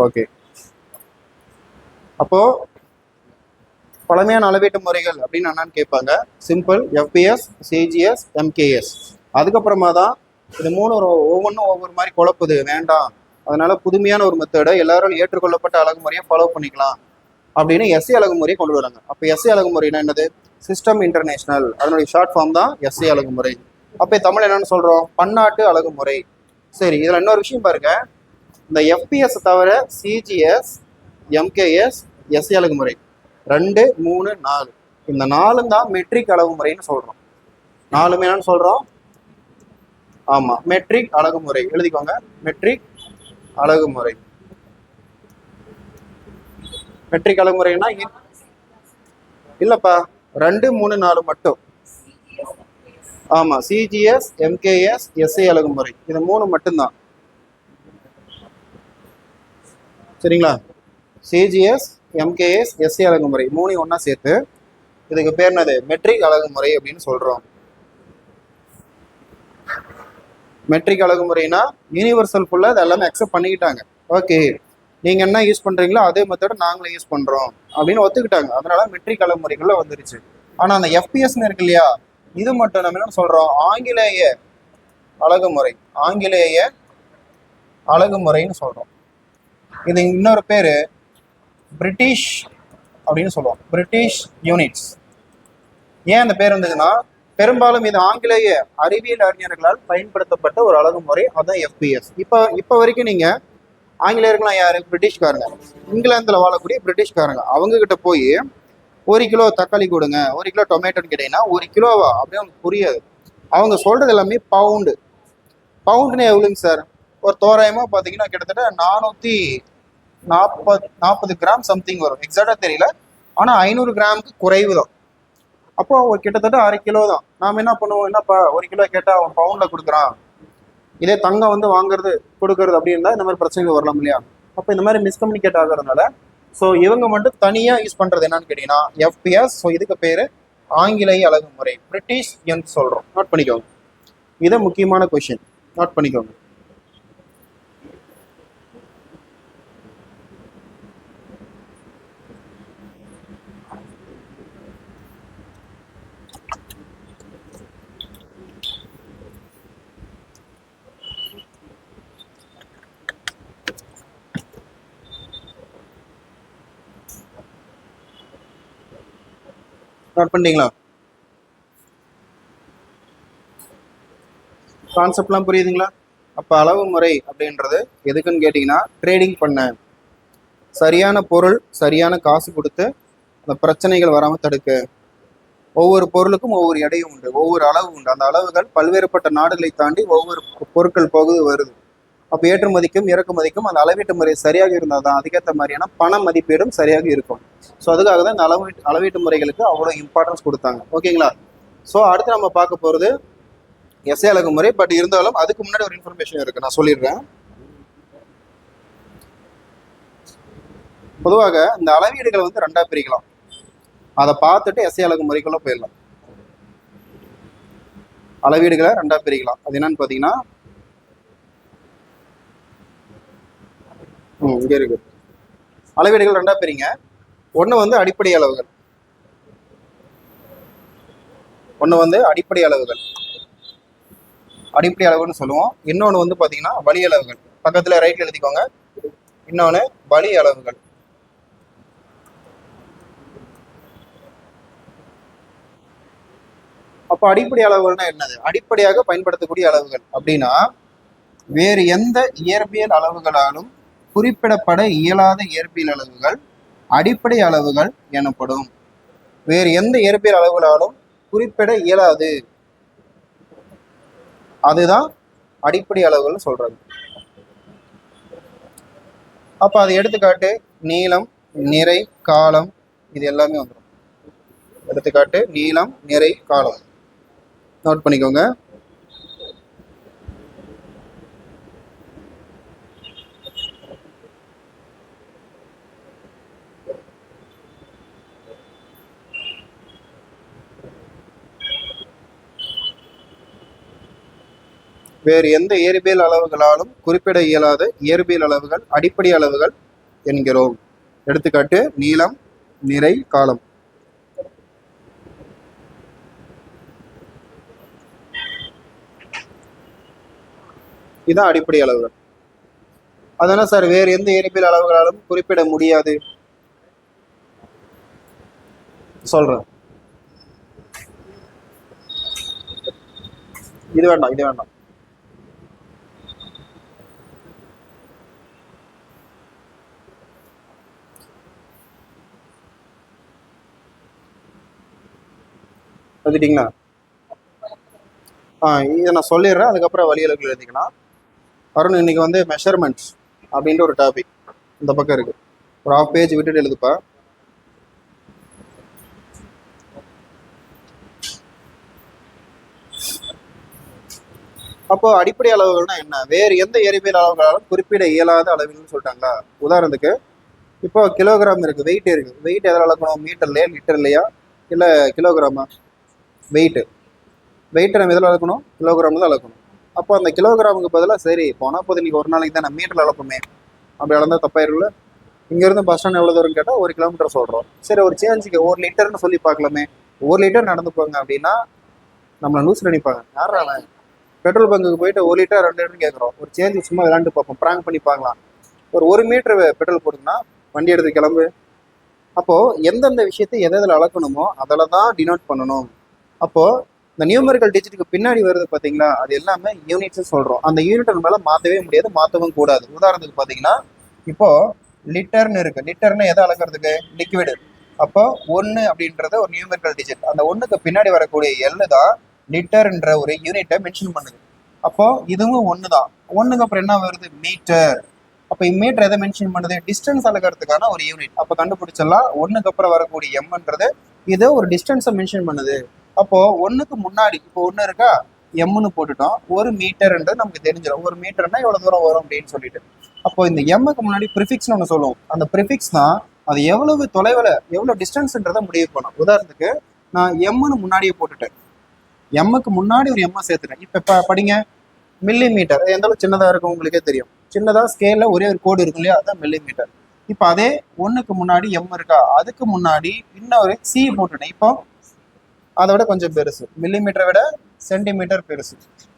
Okay. அப்போ பழமையான அளவீட்டு முறைகள் அப்படின்னு என்னன்னு கேட்பாங்க. Simple, FPS, CGS, MKS. அதுக்கப்புறமா தான் இது மூணு ஒவ்வொன்றும் ஒவ்வொரு மாதிரி குழப்புது, வேண்டாம், அதனால புதுமையான ஒரு மெத்தடை எல்லாரும் ஏற்றுக்கொள்ளப்பட்ட அழகுமுறையை ஃபாலோ பண்ணிக்கலாம் அப்படின்னு எஸ்சி அழகுமுறையை கொண்டு வராங்க. அப்போ எஸ்சி அழகுமுறைனா என்னது? சிஸ்டம் இன்டர்நேஷனல், அதனுடைய ஷார்ட் ஃபார்ம் தான் எஸ்சி அழகுமுறை. அப்போ தமிழ் என்னன்னு சொல்றோம்? பன்னாட்டு அழகுமுறை. சரி, இதுல இன்னொரு விஷயம் பாருங்க. இந்த எஃபிஎஸ் தவிர சிஜிஎஸ், எம்கேஎஸ், எஸ்சி அழகுமுறை 2, 3, 4 இந்த 4 தான் மெட்ரிக் அழகுமுறைன்னு சொல்றோம். 4மே என்னன்னு சொல்றோம்? ஆமா, மெட்ரிக் அழகுமுறை. எழுதிக்கோங்க, மெட்ரிக் அழகுமுறை. மெட்ரிக் அழகுமுறைன்னா இல்லப்பா, 2, 3, 4 மட்டும். ஆமா, சிஜிஎஸ், எம்கேஎஸ், எஸ்ஐ அழகுமுறை இது 3 மட்டும்தான். சரிங்களா? சிஜிஎஸ், எம்கேஎஸ், எஸ்சி அழகுமுறை 3 ஒன்னா சேர்த்து இதுக்கு பேர் என்னது? மெட்ரிக் அழகுமுறை அப்படின்னு சொல்றோம். மெட்ரிக் அழகுமுறைனா யூனிவர்சல் ஃபுல்லா இது எல்லாமே அக்செப்ட் பண்ணிக்கிட்டாங்க. ஓகே, நீங்க என்ன யூஸ் பண்றீங்களோ அதே மெத்தட நாங்களும் யூஸ் பண்றோம் அப்படின்னு ஒத்துக்கிட்டாங்க. அதனால மெட்ரிக் அழகுமுறைகள்ல வந்துருச்சு. ஆனா அந்த எஃபிஎஸ்ன்னு இருக்கு இல்லையா, இது மட்டும் நம்ம என்ன சொல்றோம்? ஆங்கிலேய அழகுமுறை. ஆங்கிலேய அழகுமுறைன்னு சொல்றோம். இது இன்னொரு பேரு பிரிட்டிஷ் அப்படின்னு சொல்லுவோம். British units. ஏன் அந்த பேர் வந்ததுன்னா, பெரும்பாலும் இது ஆங்கிலேய அறிவியல் அறிஞர்களால் பயன்படுத்தப்பட்ட ஒரு அழகுமுறை. அதான் எஃபிஎஸ். இப்போ வரைக்கும் நீங்க ஆங்கிலேயர்கள்லாம் யாரு? பிரிட்டிஷ்காரங்க. இங்கிலாந்துல வாழக்கூடிய பிரிட்டிஷ்காரங்க. அவங்க கிட்ட போய் 1 கிலோ தக்காளி கொடுங்க, 1 கிலோ டொமேட்டோன்னு கேட்டீங்கன்னா 1 கிலோவா அப்படின்னு அவங்களுக்கு புரியாது. அவங்க சொல்றது எல்லாமே பவுண்டு. பவுண்டுன்னு எவ்வளோங்க சார்? ஒரு தோராயமா பார்த்தீங்கன்னா கிட்டத்தட்ட 440 கிராம் சம்திங் வரும். எக்ஸாக்டா தெரியல, ஆனா 500 கிராமுக்கு குறைவு தான். அப்போ கிட்டத்தட்ட 1/2 கிலோ தான். நாம என்ன பண்ணுவோம்? என்னப்பா 1 கிலோ கேட்டா அவன் பவுண்ட்ல கொடுக்குறான், இதே தங்கம் வந்து வாங்குறது கொடுக்கறது அப்படி இருந்தா இந்த மாதிரி பிரச்சனைகள் வரலாம் இல்லையா? அப்போ இந்த மாதிரி மிஸ்கம்யூனிகேட் ஆகுறதுனால ஸோ இவங்க மட்டும் தனியா யூஸ் பண்றது என்னன்னு கேட்டீங்கன்னா எஃபிஎஸ். ஸோ இதுக்கு பேரு ஆங்கிலேய அழகுமுறை, பிரிட்டிஷ் யூனிட் சொல்றோம். நோட் பண்ணிக்கோங்க, இதை முக்கியமான கொஸ்டின். நோட் பண்ணிக்கோங்க. நோட் பண்ணிட்டீங்களா? கான்செப்ட்லாம் புரியுதுங்களா? அப்போ அளவு முறை அப்படின்றது எதுக்குன்னு கேட்டிங்கன்னா, ட்ரேடிங் பண்ண, சரியான பொருள் சரியான காசு கொடுத்து அந்த பிரச்சனைகள் வராமல் தடுக்க. ஒவ்வொரு பொருளுக்கும் ஒவ்வொரு எடையும் உண்டு, ஒவ்வொரு அளவு உண்டு. அந்த அளவுகள் பல்வேறுபட்ட நாடுகளை தாண்டி ஒவ்வொரு பொருட்கள் போகுது வருது. அப்போ ஏற்றுமதிக்கும் இறக்குமதிக்கும் அந்த அளவீட்டு முறை சரியாக இருந்தால் தான் அதுக்கேற்ற மாதிரியான பண மதிப்பீடும் சரியாக இருக்கும். ஸோ அதுக்காக தான் இந்த அளவீட்டு முறைகளுக்கு அவ்வளோ இம்பார்ட்டன்ஸ் கொடுத்தாங்க. ஓகேங்களா? ஸோ அடுத்து நம்ம பார்க்க போகிறது எஸ்ஐ அழகுமுறை. பட் இருந்தாலும் அதுக்கு முன்னாடி ஒரு இன்ஃபர்மேஷன் இருக்கு, நான் சொல்லிடுறேன். பொதுவாக இந்த அளவீடுகளை வந்து 2ஆ பிரிக்கலாம். அதை பார்த்துட்டு எஸ்ஐ அழகுமுறைக்குள்ள போயிடலாம். அளவீடுகளை 2ஆ பிரிக்கலாம். அது என்னன்னு பார்த்தீங்கன்னா, இங்க இருக்கு. அளவீடுகள் 2ஆ பிரிங்க. ஒன்று வந்து அடிப்படை அளவுகள், ஒன்று வந்து அடிப்படை அளவுகள், அடிப்படை அளவுன்னு சொல்லுவோம். இன்னொன்று வந்து பார்த்தீங்கன்னா வழி அளவுகள். பக்கத்தில் ரைட்ல எழுதிக்கோங்க. இன்னொன்று வழி அளவுகள். அப்போ அடிப்படை அளவுகள்னா என்னது? அடிப்படையாக பயன்படுத்தக்கூடிய அளவுகள் அப்படின்னா, வேறு எந்த இயற்பியல் அளவுகளாலும் குறிப்பிடப்பட இயலாத இயற்பியல் அளவுகள் அடிப்படை அளவுகள் எனப்படும். வேறு எந்த இயற்பியல் அளவுகளாலும் குறிப்பிட இயலாது, அதுதான் அடிப்படை அளவுகள் சொல்றது. அப்ப அது எடுத்துக்காட்டு நீளம், நிறை, காலம், இது எல்லாமே வந்துடும். எடுத்துக்காட்டு நீளம், நிறை, காலம். நோட் பண்ணிக்கோங்க. வேறு எந்த இயற்பியல் அளவுகளாலும் குறிப்பிட இயலாத இயற்பியல் அளவுகள் அடிப்படை அளவுகள் என்கிறோம். எடுத்துக்காட்டு நீளம், நிறை, காலம். இதுதான் அடிப்படை அளவுகள். அதனால சார் வேறு எந்த இயற்பியல் அளவுகளாலும் குறிப்பிட முடியாது சொல்றேன். இது வேண்டாம், இது வேண்டாம். எழுதிட்டீங்களா? இதை நான் சொல்லிடுறேன், அதுக்கப்புறம் வழி அளவுகள் எழுதிக்கலாம். அருண், இன்னைக்கு வந்து மெஷர்மெண்ட்ஸ் அப்படின்ற ஒரு டாபிக் இந்த பக்கம் இருக்கு. ஒரு ஹாஃப் பேஜ் விட்டுட்டு எழுதுப்பா. அப்போ அடிப்படை அளவுகள்னா என்ன? வேறு எந்த இயற்பியல் அளவுகளாலும் குறிப்பிட இயலாத அளவுன்னு சொல்லிட்டாங்களா? உதாரணத்துக்கு இப்போ கிலோகிராம் இருக்கு, வெயிட் இருக்கு. வெயிட் எதில் அளக்கணும்? மீட்டர்லையா, லிட்டர்லையா, இல்லை கிலோகிராமா? வெயிட்டு. வெயிட்டை நம்ம எதில் அளக்கணும்? கிலோகிராம் தான் அளக்கணும். அப்போ அந்த கிலோகிராமுக்கு பதிலாக சரி போனால் போது இன்னைக்கு ஒரு நாளைக்கு தான் நான் மீட்டரில் அளப்போமே, அப்படி அளந்தா தப்பாயிருக்குல்ல. இங்கேருந்து பஸ் ஸ்டாண்ட் எவ்வளோ தூரம் கேட்டால் 1 கிலோமீட்டர் சொல்கிறோம். சரி, ஒரு சேஞ்சுக்கு 1 லிட்டர்னு சொல்லி பார்க்கலாமே. 1 லிட்டர் நடந்து போங்க அப்படின்னா நம்மளை லூஸ் நினைப்பாங்க. யாரா அவன் பெட்ரோல் பங்குக்கு போயிட்டு 1 லிட்டர் 2 லிட்டர்னு கேட்குறோம். ஒரு சேஞ்சு சும்மா விளாண்டு பார்ப்போம், ப்ராங்க் பண்ணி பார்க்கலாம். ஒரு 1 மீட்டர் பெட்ரோல் போட்டுங்கன்னா வண்டி எடுத்து கிளம்பு. அப்போது எந்தெந்த விஷயத்தை எதில் அளக்கணுமோ அதில் தான் டினோட் பண்ணணும். அப்போது இந்த நியூமெரிக்கல் டிஜிட்டுக்கு பின்னாடி வருது பார்த்தீங்களா, அது எல்லாமே யூனிட்ஸ் சொல்கிறோம். அந்த யூனிட் நம்மளால மாற்றவே முடியாது, மாற்றவும் கூடாது. உதாரணத்துக்கு பார்த்தீங்கன்னா இப்போது லிட்டர்னு இருக்குது. லிட்டர்னு எதை அளக்கிறதுக்கு? லிக்விடு. அப்போ 1 அப்படின்றது ஒரு நியூமெரிக்கல் டிஜிட். அந்த 1க்கு பின்னாடி வரக்கூடிய எல்லு தான் லிட்டர்ன்ற ஒரு யூனிட்டை மென்ஷன் பண்ணுது. அப்போ இதுவும் 1 தான். 1க்கு அப்புறம் என்ன வருது? மீட்டர். அப்போ மீட்டர் எதை மென்ஷன் பண்ணுது? டிஸ்டன்ஸ் அளக்கிறதுக்கான ஒரு யூனிட். அப்போ கண்டுபிடிச்சிடலாம். 1க்கு அப்புறம் வரக்கூடிய எம்ன்றது இது ஒரு டிஸ்டன்ஸை மென்ஷன் பண்ணுது. அப்போ 1க்கு முன்னாடி இப்போ 1 இருக்கா, எம்னு போட்டுட்டோம். 1 மீட்டர்ன்றது நமக்கு தெரிஞ்சிடும். 1 மீட்டர்னா எவ்வளவு தூரம் வரும் அப்படின்னு சொல்லிட்டு. அப்போ இந்த எம்முக்கு முன்னாடி ப்ரிஃபிக்ஸ்னு ஒன்று சொல்லுவோம். அந்த ப்ரிஃபிக்ஸ் தான் அது எவ்வளவு தொலைவில் எவ்வளோ டிஸ்டன்ஸ்ன்றதை முடிவு பண்ணும். உதாரணத்துக்கு நான் எம்னு முன்னாடியே போட்டுட்டேன், எம்முக்கு முன்னாடி ஒரு எம்மை சேர்த்துட்டேன். இப்போ படிங்க, மில்லி மீட்டர் எந்த அளவுக்கு சின்னதாக இருக்கும் உங்களுக்கே தெரியும். சின்னதாக ஸ்கேலில் ஒரே ஒரு கோடு இருக்கும் இல்லையா, அதுதான் மில்லி மீட்டர். இப்போ அதே 1க்கு முன்னாடி எம் இருக்கா, அதுக்கு முன்னாடி இன்னொரு சி போட்டுட்டேன். இப்போ அதை விட கொஞ்சம் பெருசு, மில்லிமீட்டரை விட சென்டிமீட்டர் பெருசு.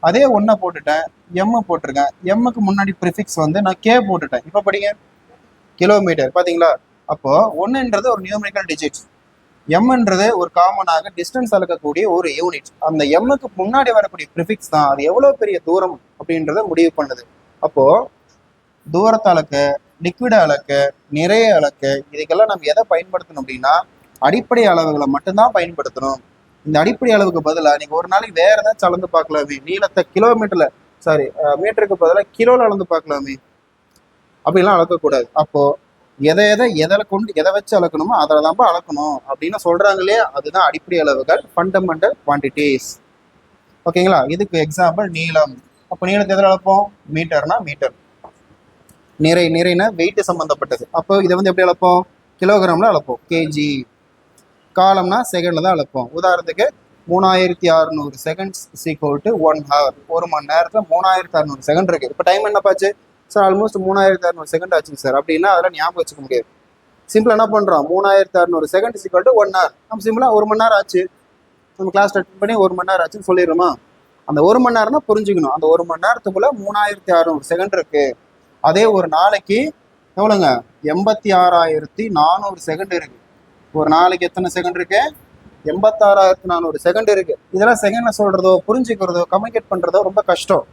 அதே 1 போட்டுட்டேன், எம் போட்டிருக்கேன். எம்முக்கு முன்னாடி ப்ரிஃபிக்ஸ் வந்து நான் கே போட்டுட்டேன். இப்போ படிங்க, கிலோமீட்டர். பார்த்தீங்களா? அப்போ 1ன்றது ஒரு நியூமெரிக்கல் டிஜிட், எம்ன்றது ஒரு காமனாக டிஸ்டன்ஸ் அளக்கக்கூடிய ஒரு யூனிட். அந்த எம்முக்கு முன்னாடி வரக்கூடிய ப்ரிஃபிக்ஸ் தான் அது எவ்வளோ பெரிய தூரம் அப்படின்றத முடிவு பண்ணுது. அப்போ தூரத்தை அளக்க, லிக்விட அளக்க, நிறைய அளக்க, இதுக்கெல்லாம் நம்ம எதை பயன்படுத்தணும் அப்படின்னா அடிப்படை அளவுகளை மட்டும்தான் பயன்படுத்தணும். இந்த அடிப்படை அளவுக்கு பதிலாக நீங்கள் ஒரு நாளைக்கு வேற ஏதாச்சும் அளந்து பார்க்கலாமே. நீளத்தை கிலோமீட்டர்ல மீட்டருக்கு பதிலாக கிலோல அளந்து பார்க்கலாமே. அப்படிலாம் அளக்கக்கூடாது. அப்போ எதை வச்சு அளக்கணுமோ அதில் தான்ப்பா அளக்கணும் அப்படின்னு சொல்றாங்களே, அதுதான் அடிப்படை அளவுகள், ஃபண்டமெண்டல் குவான்டிட்டிஸ். ஓகேங்களா? இதுக்கு எக்ஸாம்பிள் நீளம். அப்போ நீளத்தை எதில் அளப்போம்? மீட்டர்னா மீட்டர். நிறைனா வெயிட் சம்பந்தப்பட்டது. அப்போ இதை வந்து எப்படி அளப்போம்? கிலோகிராம்ல அளப்போம், கேஜி. காலம்னா செகண்ட்ல தான் அளப்போம். உதாரணத்துக்கு 3600 செகண்ட்ஸ் ஈக்குவல் டு 1 ஹவர். 1 மணி நேரத்தில் 3600 செகண்ட் இருக்கு. இப்போ டைம் என்ன பாச்சு சார்? ஆல்மோஸ்ட் 3600 செகண்ட் ஆச்சு சார். அப்படின்னா அதெல்லாம் ஞாபகம் வச்சுக்க முடியாது. சிம்பிளா என்ன பண்றோம்? 3600 செகண்ட் ஈக்குவல் டு 1 ஹவர். நம்ம சிம்பிளா 1 மணி நேரம் ஆச்சு, நம்ம கிளாஸ் அட்டெண்ட் பண்ணி 1 மணி நேரம் ஆச்சுன்னு சொல்லிடுறோமா? அந்த 1 மணி நேரம்னா புரிஞ்சுக்கணும், அந்த 1 மணி நேரத்துக்குள்ள 3600 செகண்ட் இருக்கு. அதே ஒரு நாளைக்கு எவ்வளோங்க? 86,400 செகண்ட் இருக்கு. ஒரு நாளைக்கு எத்தனை செகண்ட் இருக்கு? 86,400 செகண்ட் இருக்கு. இதெல்லாம் செகண்ட்ல சொல்றதோ, புரிஞ்சுக்கிறதோ, கம்யூனிகேட் பண்றதோ ரொம்ப கஷ்டம்.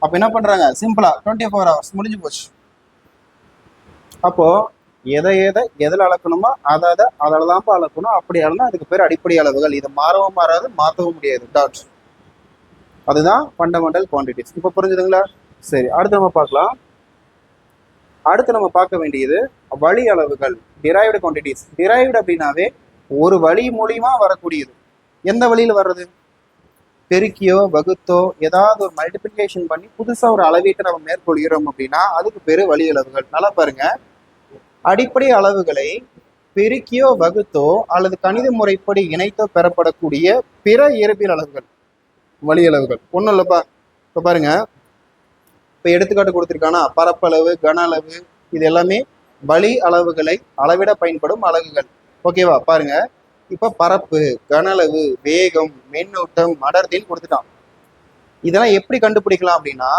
அப்ப என்ன பண்றாங்க? சிம்பிளா 24 ஹவர்ஸ் முடிஞ்சு போச்சு. அப்போ எதில் அளக்கணுமோ அதில் தான்ப்பா அளக்கணும். அப்படி அளந்தா அதுக்கு பேர் அடிப்படை அளவுகள். இது மாறவும் மாறாது, மாற்றவும் முடியாது. டாட். அதுதான் ஃபண்டமெண்டல் குவான்டிட்டிஸ். இப்போ புரிஞ்சுதுங்களா? சரி, அடுத்து நம்ம பார்க்கலாம். அடுத்து நம்ம பார்க்க வேண்டியது வழி அளவுகள், டிரைவ்டு குவான்டிட்டிஸ். டிரைவ்டு அப்படின்னாவே ஒரு வழி மூலியமா வரக்கூடியது. எந்த வழியில் வர்றது? பெருக்கியோ வகுத்தோ ஏதாவது ஒரு மல்டிபிளிகேஷன் பண்ணி புதுசாக ஒரு அளவீட்டை நம்ம மேற்கொள்கிறோம் அப்படின்னா அதுக்கு பேரு வழி அளவுகள். நல்லா பாருங்க, அடிப்படை அளவுகளை பெருக்கியோ வகுத்தோ அல்லது கணித முறைப்படி இணைத்தோ பெறப்படக்கூடிய பிற இயற்பியல் அளவுகள் வழி அளவுகள். ஒன்றும் இல்லைப்பா, இப்போ பாருங்க, இப்போ எடுத்துக்காட்டு கொடுத்துருக்கானா, பரப்பளவு, கன அளவு, இது எல்லாமே வழி அளவுகளை அளவிட பயன்படும் அலகுகள். ஓகேவா? பாருங்க, இப்ப பரப்பு, கனளவு, வேகம், மின்னூட்டம், அடர்த்தின்னு கொடுத்துட்டான். இதெல்லாம் எப்படி கண்டுபிடிக்கலாம் அப்படின்னா,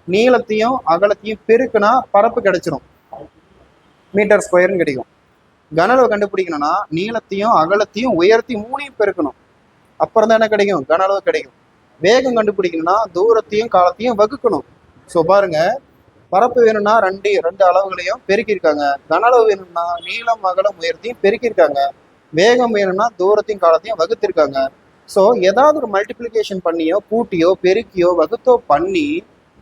நீளத்தையும் அகலத்தையும் பெருக்குனா பரப்பு கிடைச்சிரும், மீட்டர் ஸ்கொயர்னு கிடைக்கும். கனளவு கண்டுபிடிக்கணும்னா நீளத்தையும் அகலத்தையும் உயரத்தி மூணையும் பெருக்கணும், அப்புறம் தான் என்ன கிடைக்கும்? கனளவு கிடைக்கும். வேகம் கண்டுபிடிக்கணும்னா தூரத்தையும் காலத்தையும் வகுக்கணும். ஸோ பாருங்க, பரப்பு வேணும்னா ரெண்டு அளவுகளையும் பெருக்கியிருக்காங்க. கனளவு வேணும்னா நீளம் அகலம் உயரத்தையும் பெருக்கியிருக்காங்க. வேகம் வேணும்னா தூரத்தையும் காலத்தையும் வகுத்திருக்காங்க. ஸோ ஏதாவது ஒரு மல்டிப்ளிகேஷன் பண்ணியோ கூட்டியோ பெருக்கியோ வகுத்தோ பண்ணி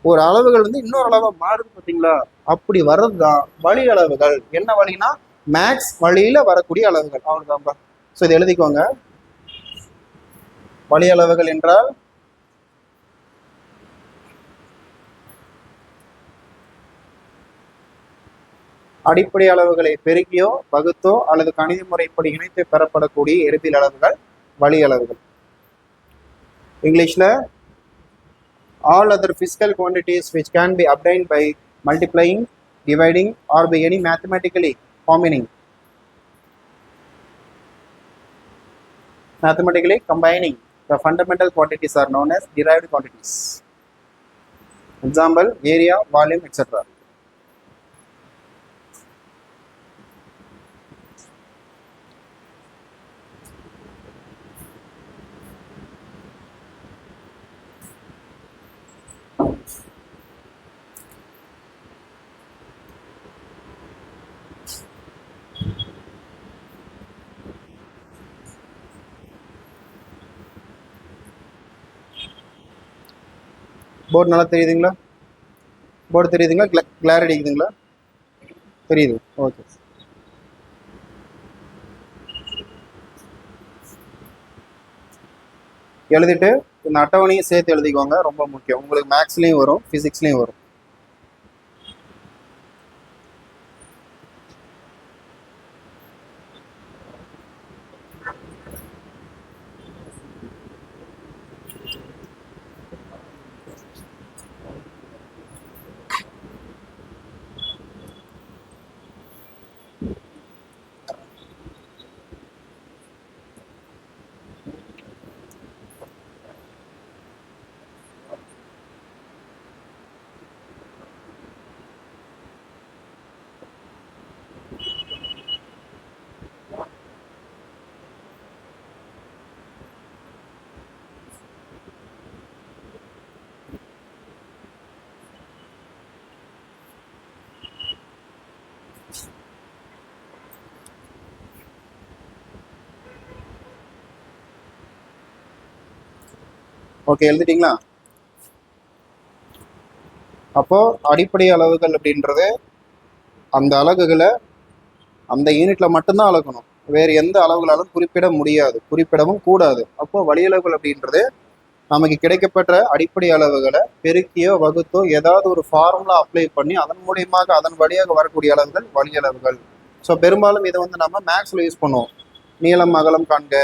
ஒரு அளவுகள் வந்து இன்னொரு அளவை மாறுது பார்த்தீங்களா? அப்படி வர்றது தான் வழி அளவுகள். என்ன வழினா மேக்ஸ் வழியில வரக்கூடிய அளவுகள். அவ்வளவுதான்பா. ஸோ இதை எழுதிக்கோங்க. வழி அளவுகள் என்றால் அடிப்படை அளவுகளை பெருக்கியோ வகுத்தோ அல்லது கணித முறைப்படி இணைத்து பெறப்படக்கூடிய இயற்பியல் அளவுகள் வழி அளவுகள். இங்கிலீஷ்ல all other physical quantities which can be obtained by multiplying, dividing or by any mathematically combining the fundamental quantities are known as derived quantities. Example, area, volume, etc. Board நல்லா தெரியுதுங்களா? போர்டு தெரியுதுங்களா? கிளாரிட்டி இருக்குதுங்களா? தெரியுது. Okay. எழுதிட்டு இந்த அட்டவணையும் சேர்த்து எழுதிக்கோங்க, ரொம்ப முக்கியம். உங்களுக்கு மேக்ஸ்லையும் வரும், ஃபிசிக்ஸ்லையும் வரும். ஓகே, எழுதிட்டீங்களா? அப்போ அடிப்படை அளவுகள் அப்படின்றது அந்த அலகுகளை அந்த யூனிட்ல மட்டும்தான் அளக்கணும், வேறு எந்த அளவுகளாலும் குறிப்பிட முடியாது, குறிப்பிடவும் கூடாது. அப்போ வழியளவுகள் அப்படின்றது நமக்கு கிடைக்கப்பட்ட அடிப்படை அளவுகளை பெருக்கியோ வகுத்தோ ஏதாவது ஒரு ஃபார்முலா அப்ளை பண்ணி அதன் மூலியமாக அதன் வழியாக வரக்கூடிய அளவுகள் வழியளவுகள். ஸோ பெரும்பாலும் இதை வந்து நம்ம மேக்ஸ்ல யூஸ் பண்ணுவோம். நீளம் அகலம் காண்க,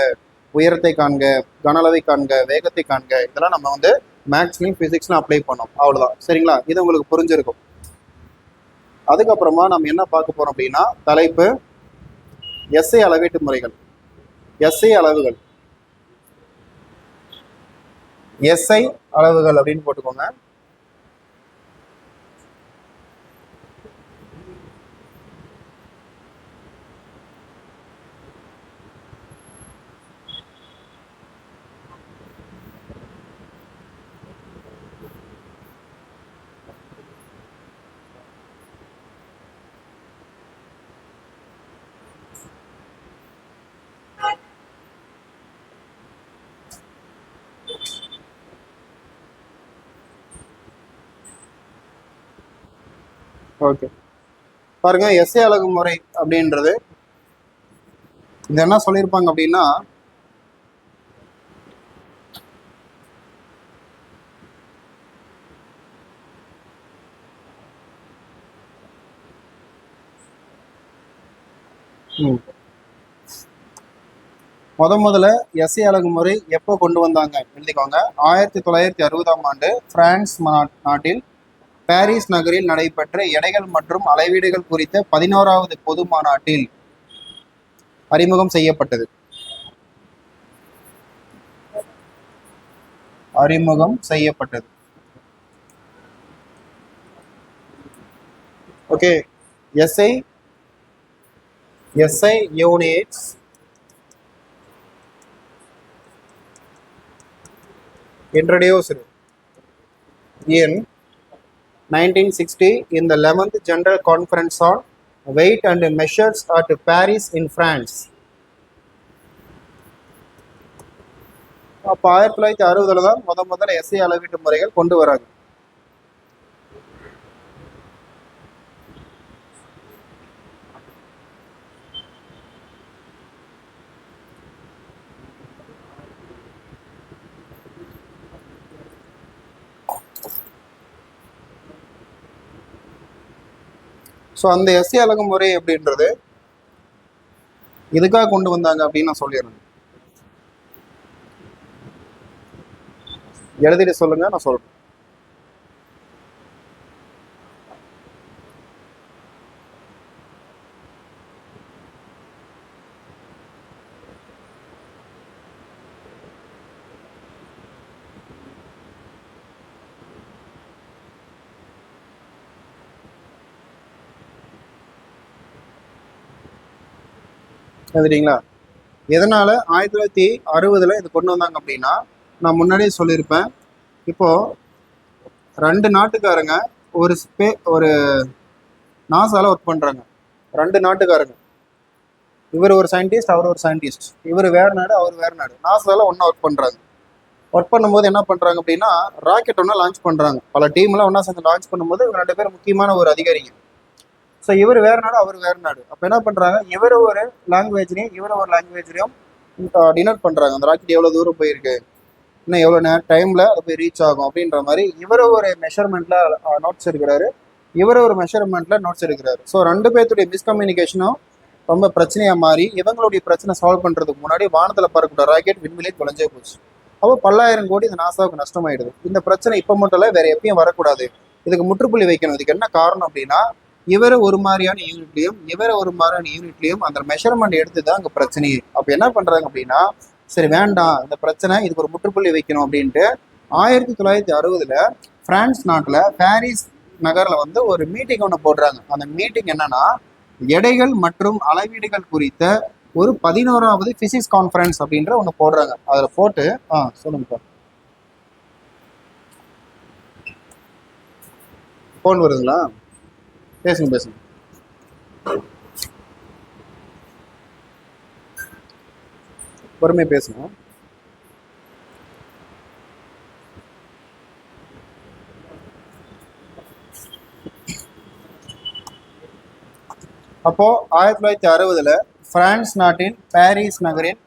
உயரத்தை காண்க, கனளவை காண்க, வேகத்தை காண்க, இதெல்லாம் நம்ம வந்து மேக்ஸ்லையும் பிசிக்ஸ்லையும் அப்ளை பண்ணோம். அவ்வளோதான். சரிங்களா? இது உங்களுக்கு புரிஞ்சிருக்கும். அதுக்கப்புறமா நம்ம என்ன பார்க்க போறோம் அப்படின்னா, தலைப்பு எஸ்ஐ அளவீட்டு முறைகள். எஸ்ஐ அளவுகள், எஸ்ஐ அளவுகள் அப்படின்னு போட்டுக்கோங்க. ஓகே, பாருங்க, எஸ்ஐ அலகு முறை அப்படின்றது இது என்ன சொல்லியிருப்பாங்க அப்படின்னா, முதல்ல எஸ்ஐ அலகு முறை எப்போ கொண்டு வந்தாங்க எழுதிக்கோங்க. 1960ஆம் ஆண்டு பிரான்ஸ் நாட்டில் பாரிஸ் நகரில் நடைபெற்ற எடைகள் மற்றும் அளவீடுகள் குறித்த 11வது பொது மாநாட்டில் அறிமுகம் செய்யப்பட்டது. Okay, SI units introduced in 1960 in the 11th General Conference on Weight and Measures at Paris in France. அப்போ 1960 தான் முதல்ல SI அளவீட்டு முறைகள் கொண்டு வராங்க. ஸோ அந்த SI அலகுமுறை அப்படின்றது எதுக்காக கொண்டு வந்தாங்க அப்படின்னு நான் சொல்லிடுறேன். எழுதிட்டு சொல்லுங்க, நான் சொல்றேன். எழுதிட்டீங்களா? எதனால 1960 இது கொண்டு வந்தாங்க அப்படின்னா, நான் முன்னாடியே சொல்லியிருப்பேன். இப்போ 2 நாட்டுக்காரங்க ஒரு நாசால ஒர்க் பண்றாங்க. 2 நாட்டுக்காரங்க, இவர் ஒரு சயின்டிஸ்ட், அவர் ஒரு சயின்டிஸ்ட். இவர் வேற நாடு, அவர் வேற நாடு. நாசால ஒன்னா ஒர்க் பண்றாங்க. ஒர்க் பண்ணும்போது என்ன பண்றாங்க அப்படின்னா, ராக்கெட் ஒன்னா லான்ச் பண்றாங்க. பல டீம்லாம் ஒன்னா சேர்ந்து லான்ச் பண்ணும்போது இவங்க 2 பேரும் முக்கியமான ஒரு அதிகாரிங்க. ஸோ இவர் வேற நாடு, அவர் வேற நாடு. அப்போ என்ன பண்றாங்க, இவர் ஒரு லாங்குவேஜ்லையும் இவர் ஒரு லாங்குவேஜ்லையும் டினோட் பண்றாங்க. அந்த ராக்கெட் எவ்வளவு தூரம் போயிருக்கு, இன்னும் எவ்வளோ டைம்ல அது போய் ரீச் ஆகும் அப்படின்ற மாதிரி இவர் ஒரு மெஷர்மெண்ட்ல நோட்ஸ் எடுக்கிறாரு, இவர் ஒரு மெஷர்மெண்ட்ல நோட்ஸ் எடுக்கிறாரு. ஸோ 2 பேர்த்துடைய மிஸ்கம்யூனிகேஷனும் ரொம்ப பிரச்சனையா மாறி இவங்களுடைய பிரச்சனை சால்வ் பண்றதுக்கு முன்னாடி வானத்துல பறக்கிற ராக்கெட் விண்வெளியே தொலைஞ்சே போச்சு. அப்போ 10,000 கோடி இந்த நாசாவுக்கு நஷ்டமாயிடுது. இந்த பிரச்சனை இப்போ மட்டும் இல்லை, வேற எப்பயும் வரக்கூடாது. இதுக்கு முற்றுப்புள்ளி வைக்கணும். இதுக்கு என்ன காரணம் அப்படின்னா, இவரை ஒரு மாதிரியான யூனிட்லையும் இவரை ஒரு மாதிரியான யூனிட்லையும் அந்த மெஷர்மெண்ட் எடுத்து தான் அங்கே பிரச்சனையே. அப்போ என்ன பண்றாங்க அப்படின்னா, சரி வேண்டாம் இந்த பிரச்சனை, இதுக்கு ஒரு முற்றுப்புள்ளி வைக்கணும் அப்படின்ட்டு 1960 பிரான்ஸ் நாட்டில் பாரிஸ் நகரில் ஒரு மீட்டிங் ஒன்று போடுறாங்க. அந்த மீட்டிங் என்னன்னா, எடைகள் மற்றும் அளவீடுகள் குறித்த ஒரு 11வது பிசிக்ஸ் கான்ஃபரன்ஸ் அப்படின்ற ஒன்று போடுறாங்க. அதில் போட்டு சொல்லுங்க. ஃபோன் வருதுங்களா? பேசுங்க. பொறுமையாக பேசுங்க. அப்போ 1960 பிரான்ஸ் நாட்டின் பாரிஸ் நகரின்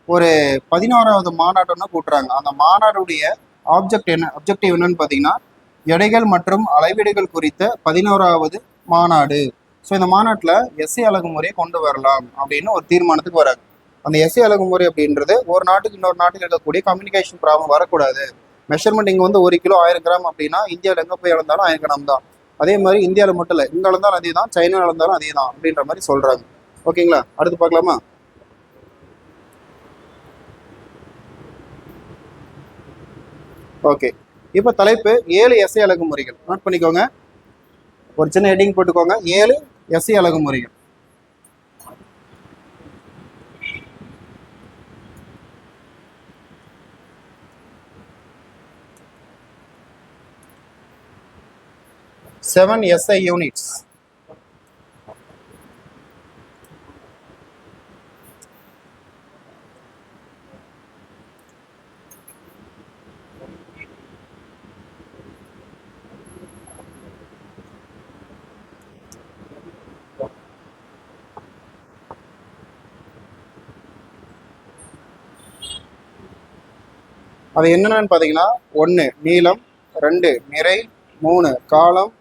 ஒரு 11வது மாநாட்டம்னா கூட்டுறாங்க. அந்த மாநாடுடைய அப்ஜெக்டிவ் என்னன்னு பார்த்தீங்கன்னா, எடைகள் மற்றும் அளவீடுகள் குறித்த 11வது மாநாடு. ஸோ இந்த மாநாட்டில் SI அலகுமுறையை கொண்டு வரலாம் அப்படின்னு ஒரு தீர்மானத்துக்கு வராங்க. அந்த SI அலகுமுறை அப்படின்றது ஒரு நாட்டுக்கு இன்னொரு நாட்டுக்கு இருக்கக்கூடிய கம்யூனிகேஷன் ப்ராப்ளம் வரக்கூடாது. மெஷர்மெண்ட் இங்கே 1 கிலோ 1000 கிராம் அப்படின்னா இந்தியாவில் எங்கே போய் அளந்தாலும் 1000 கிராம் தான். அதே மாதிரி இந்தியாவில் மட்டும் இல்லை, இங்கே அளந்தாலும் அதே தான், சைனா அளந்தாலும் அதே தான் அப்படின்ற மாதிரி சொல்றாங்க. ஓகேங்களா? அடுத்து பார்க்கலாமா? ஓகே, இப்போ தலைப்பு 7 SI அலகுமுறைகள். நோட் பண்ணிக்கோங்க, ஒரு சின்ன ஹெட்டிங் போட்டுக்கோங்க. 7 SI அலகுமுறைகள். Seven SI units. அது என்னென்னு பார்த்தீங்கன்னா, 1 நீளம், 2 நிறை, 3 காலம்,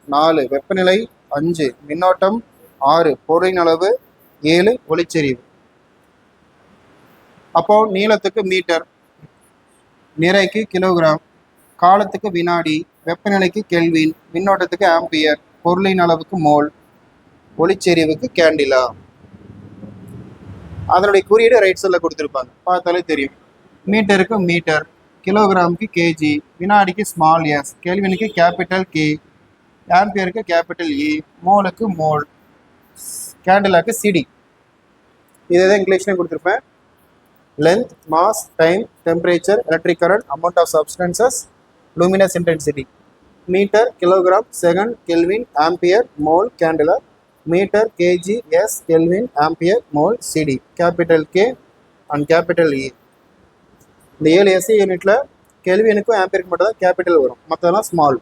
4 வெப்பநிலை, 5 மின்னோட்டம், 6 பொருளின் அளவு, 7 ஒளிச்செறிவு. அப்போ நீளத்துக்கு மீட்டர், நிறைக்கு கிலோகிராம், காலத்துக்கு வினாடி, வெப்பநிலைக்கு கெல்வின், மின்னோட்டத்துக்கு ஆம்பியர், பொருளின் அளவுக்கு மோல், ஒளிச்செறிவுக்கு கேண்டிலா. அதனுடைய குறியீடு ரைட் சைடில் கொடுத்துருப்பாங்க, பார்த்தாலே தெரியும். மீட்டருக்கு மீட்டர், கிலோகிராமுக்கு கேஜி, வினாடிக்கு ஸ்மால் எஸ், கெல்வினுக்கு கேபிட்டல் கே, ஆம்பியருக்கு கேபிட்டல் இ, மோலுக்கு மோல், கேண்டிலாக்கு சிடி. இதுதான் இங்கிலீஷ்லேயும் கொடுத்துருப்பேன். Length, mass, time, temperature, electric current, amount of substances, luminous intensity. Metre, kilogram, second, kelvin, ampere, mole, candela. Metre, KG, S, kelvin, ampere, mole, CD. Capital K and capital E. இந்த 7 SI யூனிட்ல கெல்வினுக்கும் ஆம்பியருக்கு மட்டும் தான் capital வரும், மற்றதெல்லாம் small.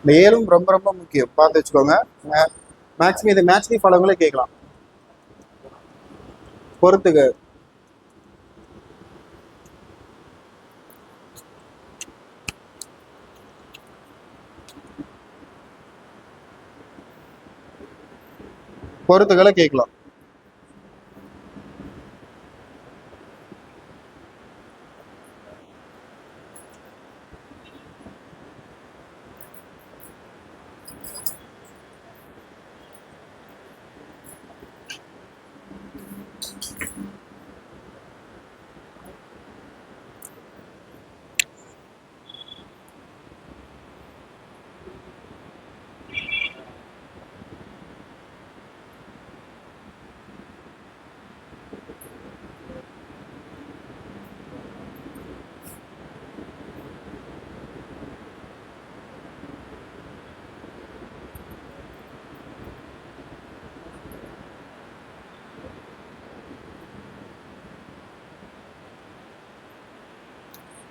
இந்த 7ம் ரொம்ப ரொம்ப முக்கியம், பார்த்து வச்சுக்கோங்க. மேக்ஸிமம் இது மேட்ச் ஃபாலோங்களே கேட்கலாம். பொறுத்துக்க. பொறுத்துக்களை கேட்கலாம்.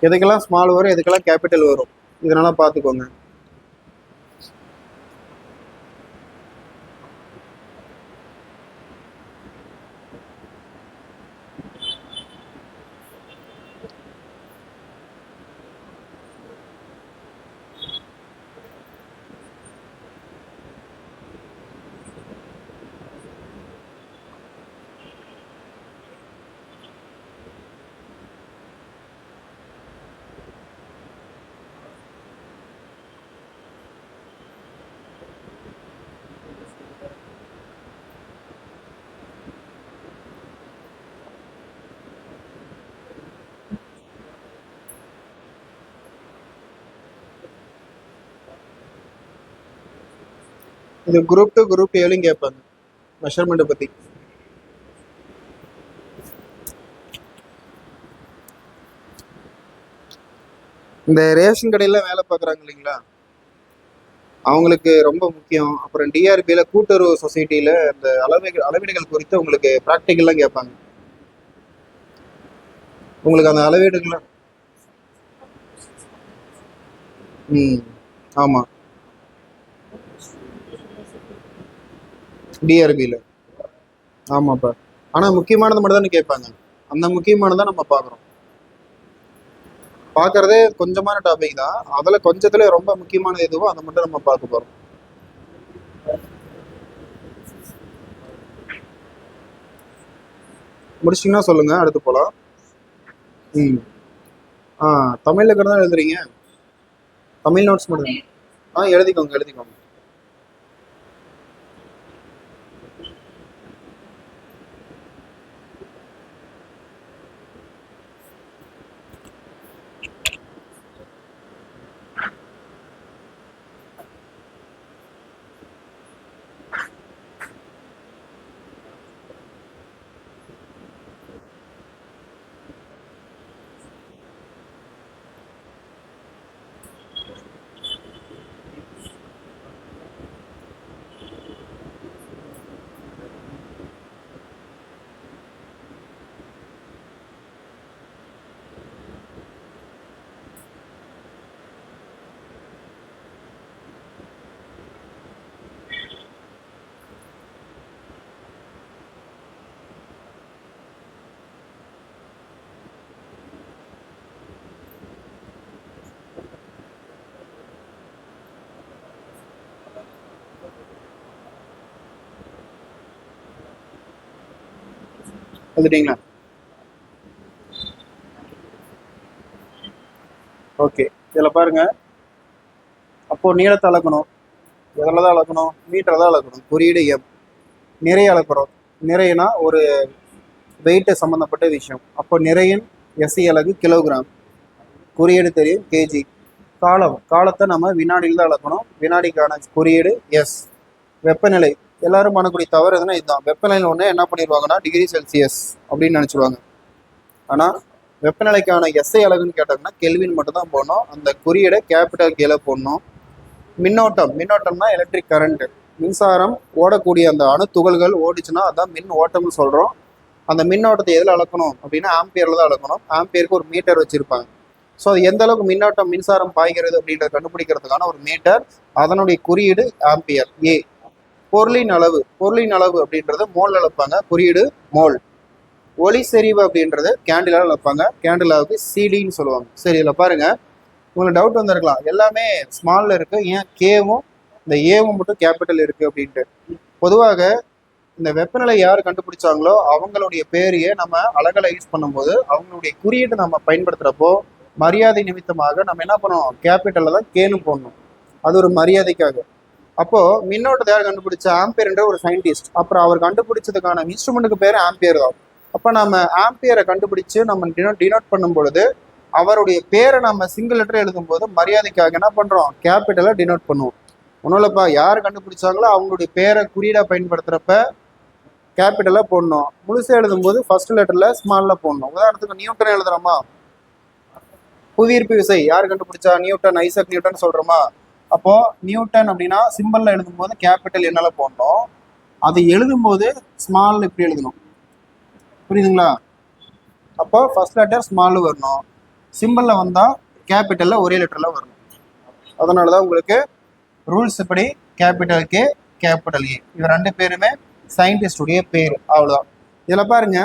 எதுக்கெல்லாம் ஸ்மால் வரும், எதுக்கெல்லாம் கேபிட்டல் வரும், இதனால பார்த்துக்கோங்க. இது குரூப் 2 குரூப் ஏலையும் கேட்பாங்க மெஷர்மெண்ட்டை பற்றி. இந்த ரேஷன் கடையில் வேலை பார்க்குறாங்க இல்லைங்களா, அவங்களுக்கு ரொம்ப முக்கியம். அப்புறம் டிஆர்பியில் கூட்டுறவு சொசைட்டியில் இந்த அளவீடுகள் குறித்து உங்களுக்கு ப்ராக்டிக்கல்லாம் கேட்பாங்க. உங்களுக்கு அந்த அளவீடுகள். ஆமாம், டிஆர்பியில். ஆமாப்பா. ஆனால் முக்கியமானது மட்டும் தானே கேட்பாங்க, அந்த முக்கியமானதான் நம்ம பார்க்குறோம். பார்க்கறதே கொஞ்சமான டாபிக் தான், அதில் கொஞ்சத்துல ரொம்ப முக்கியமானது எதுவோ அதை மட்டும் நம்ம பார்க்க போகிறோம். முடிச்சிங்கன்னா சொல்லுங்கள், அடுத்து போகலாம். தமிழில் இருக்கிறதா எழுதுறீங்க? தமிழ் நோட்ஸ் மட்டும் எழுதிக்கோங்க எழுதிக்கோங்க. வந்துட்டீங்களா? ஓகே. இதில் பாருங்க, அப்போ நீளத்தை அளக்கணும். எதில் தான் அளக்கணும்? மீட்டர் தான் அளக்கணும். குறியீடு எம். நிறைய அளக்கிறோம். நிறையனா ஒரு வெயிட்டு சம்மந்தப்பட்ட விஷயம். அப்போ நிறையின் எஸ்ஐ அலகு கிலோகிராம். குறியீடு தெரியும் கேஜி. காலத்தை நம்ம வினாடியில் தான் அளக்கணும். வினாடிக்கான குறியீடு எஸ். வெப்பநிலை எல்லாரும் பண்ணக்கூடிய தவறு எதுனா இதுதான். வெப்பநிலை ஒன்று என்ன பண்ணிடுவாங்கன்னா டிகிரி செல்சியஸ் அப்படின்னு நினச்சிடுவாங்க. ஆனால் வெப்பநிலைக்கான எஸ்ஐ அலகுன்னு கேட்டாங்கன்னா கெல்வின் மட்டும் தான் போடணும். அந்த குறியீடை கேபிட்டல் கீழே போடணும். மின்னோட்டம்னா எலக்ட்ரிக் கரண்ட். மின்சாரம் ஓடக்கூடிய அந்த அணு துகள்கள் ஓடிச்சுன்னா அதான் மின் ஓட்டம்னு சொல்கிறோம். அந்த மின்னோட்டத்தை எதில் அளக்கணும் அப்படின்னா ஆம்பியரில் தான் அளக்கணும். ஆம்பியருக்கு ஒரு மீட்டர் வச்சுருப்பாங்க. ஸோ அது எந்த அளவுக்கு மின்னோட்டம் மின்சாரம் பாய்கிறது அப்படின்றத கண்டுபிடிக்கிறதுக்கான ஒரு மீட்டர். அதனுடைய குறியீடு ஆம்பியர் ஏ. பொருளின் அளவு அப்படின்றது மோல் அளப்பாங்க. குறியீடு மோல். ஒளி செறிவு அப்படின்றது கேண்டிலால் அளப்பாங்க. கேண்டிலாவுக்கு சிடின்னு சொல்லுவாங்க. சரி, இதில் பாருங்க, உங்களுக்கு டவுட் வந்திருக்கலாம், எல்லாமே ஸ்மாலில் இருக்கு, ஏன் கேவும் இந்த ஏவும் மட்டும் கேபிட்டல் இருக்கு அப்படின்ட்டு. பொதுவாக இந்த வெப்பநிலை யார் கண்டுபிடிச்சாங்களோ அவங்களுடைய பேரையே நம்ம அலகலை யூஸ் பண்ணும்போது அவங்களுடைய குறியீட்டை நம்ம பயன்படுத்துகிறப்போ மரியாதை நிமித்தமாக நம்ம என்ன பண்ணுவோம்? கேபிட்டலில் தான் கேனு போடணும். அது ஒரு மரியாதைக்காக. அப்போ மின்னோட்டத்தை யார் கண்டுபிடிச்சா? ஆம்பியர் என்ற ஒரு சயின்டிஸ்ட். அப்புறம் அவர் கண்டுபிடிச்சதுக்கான இன்ஸ்ட்ருமெண்ட்டுக்கு பேர் ஆம்பியர் தான். அப்போ நம்ம ஆம்பியரை கண்டுபிடிச்சு நம்ம டினோட் பண்ணும் பொழுது அவருடைய பேரை நம்ம சிங்கிள் லெட்டர் எழுதும் போது மரியாதைக்காக என்ன பண்றோம்? கேபிட்டலை டினோட் பண்ணுவோம். ஒன்றும் இல்லைப்பா, யார் கண்டுபிடிச்சாங்களோ அவங்களுடைய பேரை குறியீடா பயன்படுத்துறப்ப கேபிட்டலா போடணும். முழுசாக எழுதும்போது ஃபர்ஸ்ட் லெட்டர்ல ஸ்மால்ல போடணும். உதாரணத்துக்கு நியூட்டன் எழுதுறோமா, புவியீர்ப்பு விசை யார் கண்டுபிடிச்சா? நியூட்டன், ஐசக் நியூட்டன் சொல்றோமா. அப்போ நியூட்டன் அப்படின்னா சிம்பிள்ல எழுதும்போது கேபிட்டல் என்னால போடணும். அது எழுதும்போது ஸ்மால் இப்படி எழுதணும். புரியுதுங்களா? அப்போ ஃபர்ஸ்ட் லெட்டர் ஸ்மால் வரணும். சிம்பிள்ல வந்தா கேபிட்டல்ல ஒரே லெட்டர்ல வரணும். அதனாலதான் உங்களுக்கு ரூல்ஸ் இப்படி கேபிட்டல் கே, கேபிட்டல் ஏ. இது ரெண்டு பேருமே சயின்டிஸ்டுடைய பேர். அவ்வளவுதான். இதுல பாருங்க,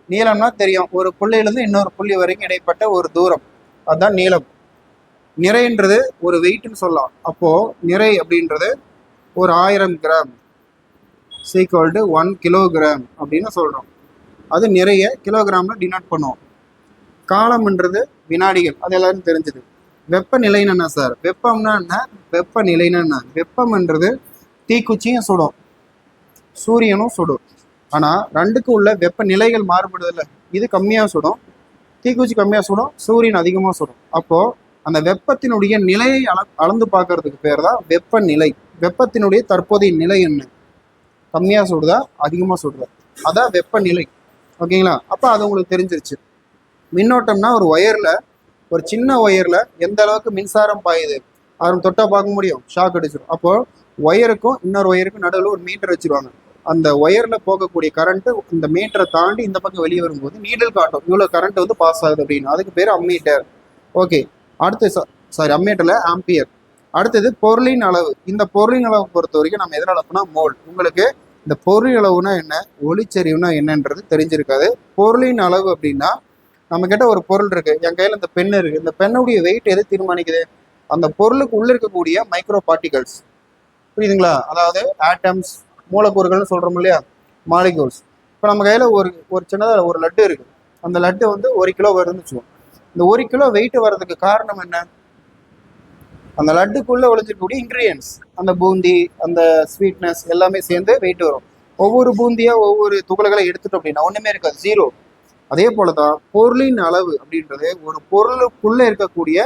நீளம்னா தெரியும், ஒரு புள்ளியிலிருந்து இன்னொரு புள்ளி வரைக்கும் இடைப்பட்ட ஒரு தூரம், அதுதான் நீளம். நிறைன்றது ஒரு வெயிட்னு சொல்லலாம். அப்போ நிறை அப்படின்றது ஒரு 1000 கிராம் ஈக்குவல் டு 1 கிலோகிராம் அப்படின்னு சொல்றோம். அது நிறைய கிலோகிராம்ல டினோட் பண்ணுவோம். காலம்ன்றது வினாடிகள், அது எல்லாரும் தெரிஞ்சது. வெப்பநிலைன்னு என்ன சார்? வெப்பம்னா என்ன? வெப்பநிலைன்னு என்ன? வெப்பம்ன்றது தீக்குச்சியும் சுடும், சூரியனும் சுடும். ஆனா ரெண்டுக்கும் உள்ள வெப்பநிலைகள் மாறுபடுதில்ல. இது கம்மியா சுடும், தீக்குச்சி கம்மியா சுடும், சூரியன் அதிகமா சுடும். அப்போ அந்த வெப்பத்தினுடைய நிலையை அளந்து பார்க்கறதுக்கு பேர் தான் வெப்பநிலை. வெப்பத்தினுடைய தற்போதைய நிலை என்ன? கம்மியா சுடுதா, அதிகமா சுடுதா, அதான் வெப்பநிலை. ஓகேங்களா? அப்போ அது உங்களுக்கு தெரிஞ்சிருச்சு. மின்னோட்டம்னா ஒரு ஒயர்ல, ஒரு சின்ன ஒயர்ல எந்த அளவுக்கு மின்சாரம் பாயுது அதை தொட்டா பார்க்க முடியும், ஷாக் அடிச்சிடும். அப்போ ஒயருக்கும் இன்னொரு ஒயருக்கும் நடுவில் ஒரு மீட்டர் வச்சிருவாங்க. அந்த ஒயர்ல போகக்கூடிய கரண்ட் இந்த மீட்டரை தாண்டி இந்த பக்கம் வெளியே வரும்போது நீடல் காட்டும், இவ்வளவு கரண்ட் வந்து பாஸ் ஆகுது அப்படின்னு. அதுக்கு பேர் அம்மீட்டர். ஓகே, அடுத்து அம்மீட்டர்ல ஆம்பியர். அடுத்தது பொருளின் அளவு. இந்த பொருளின் அளவு பொறுத்த வரைக்கும் நம்ம எதில் அளப்புனா மோல். உங்களுக்கு இந்த பொருளின் அளவுனா என்ன, ஒளிச்செறிவுனா என்னன்றது தெரிஞ்சிருக்காது. பொருளின் அளவு அப்படின்னா நம்ம கிட்ட ஒரு பொருள் இருக்கு, என் கையில இந்த பென் இருக்கு, இந்த பெண்ணுடைய வெயிட் எது தீர்மானிக்குது? அந்த பொருளுக்கு உள்ள இருக்கக்கூடிய மைக்ரோ பார்ட்டிகல்ஸ். புரியுதுங்களா? அதாவது ஆட்டம்ஸ், மூலக்கூறுகள்னு சொல்றோம் இல்லையா, மாலிகூல்ஸ். இப்போ நம்ம கையில ஒரு சின்னதாக ஒரு லட்டு இருக்கு. அந்த லட்டு வந்து 1 கிலோ வருதுன்னு வச்சுக்கோம். இந்த 1 கிலோ வெயிட் வர்றதுக்கு காரணம் என்ன? அந்த லட்டுக்குள்ள ஒழிஞ்சிருக்கக்கூடிய இன்கிரீடியன்ஸ், அந்த பூந்தி, அந்த ஸ்வீட்னஸ் எல்லாமே சேர்ந்து வெயிட் வரும். ஒவ்வொரு பூந்தியா ஒவ்வொரு துகள்களை எடுத்துட்டோம் அப்படின்னா ஒண்ணுமே இருக்காது, ஜீரோ. அதே போலதான் பொருளின் அளவு அப்படின்றது ஒரு பொருளுக்குள்ள இருக்கக்கூடிய